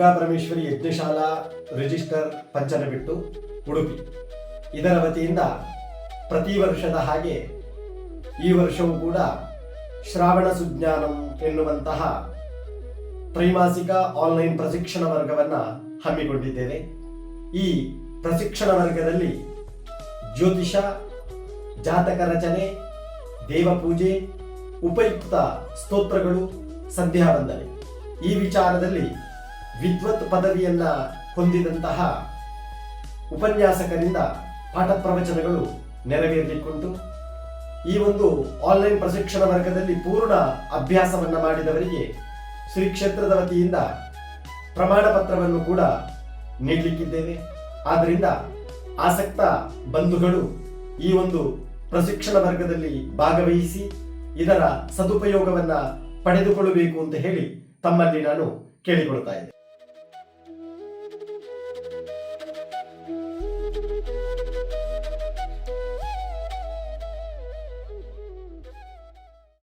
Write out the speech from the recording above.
Durga Parameshwari ಯಜ್ಞಶಾಲಾ register ಪಂಚನಬಿಟ್ಟು Udupi ಇದರ ವತಿಯಿಂದ ಪ್ರತಿ ವರ್ಷದ ಹಾಗೆ ಈ ವರ್ಷವೂ ಕೂಡ ಶ್ರಾವಣ ಸುಜ್ಞಾನಂ ಎನ್ನುವಂತಹ ತ್ರೈಮಾಸಿಕ ಆನ್ಲೈನ್ ಪ್ರಶಿಕ್ಷಣ ವರ್ಗವನ್ನು ಹಮ್ಮಿಕೊಂಡಿದ್ದೇವೆ. ಈ ಪ್ರಶಿಕ್ಷಣ ವರ್ಗದಲ್ಲಿ ಜ್ಯೋತಿಷ, ಜಾತಕ ರಚನೆ, ದೇವಪೂಜೆ, ಉಪಯುಕ್ತ ಸ್ತೋತ್ರಗಳು, ಸಂಧ್ಯಾ ವಂದನೆ ಈ ವಿಚಾರದಲ್ಲಿ ವಿದ್ವತ್ ಪದವಿಯನ್ನ ಹೊಂದಿದಂತಹ ಉಪನ್ಯಾಸಕರಿಂದ ಪಾಠ ಪ್ರವಚನಗಳು ನೆರವೇರಲಿಕ್ಕುಂಟು. ಈ ಒಂದು ಆನ್ಲೈನ್ ಪ್ರಶಿಕ್ಷಣ ವರ್ಗದಲ್ಲಿ ಪೂರ್ಣ ಅಭ್ಯಾಸವನ್ನ ಮಾಡಿದವರಿಗೆ ಶ್ರೀ ಕ್ಷೇತ್ರದ ವತಿಯಿಂದ ಪ್ರಮಾಣ ಪತ್ರವನ್ನು ಕೂಡ ನೀಡಲಿಕ್ಕಿದ್ದೇವೆ. ಆದ್ದರಿಂದ ಆಸಕ್ತ ಬಂಧುಗಳು ಈ ಒಂದು ಪ್ರಶಿಕ್ಷಣ ವರ್ಗದಲ್ಲಿ ಭಾಗವಹಿಸಿ ಇದರ ಸದುಪಯೋಗವನ್ನ ಪಡೆದುಕೊಳ್ಳಬೇಕು ಅಂತ ಹೇಳಿ ತಮ್ಮಲ್ಲಿ ನಾನು ಕೇಳಿಕೊಳ್ತಾ ಇದ್ದೇನೆ.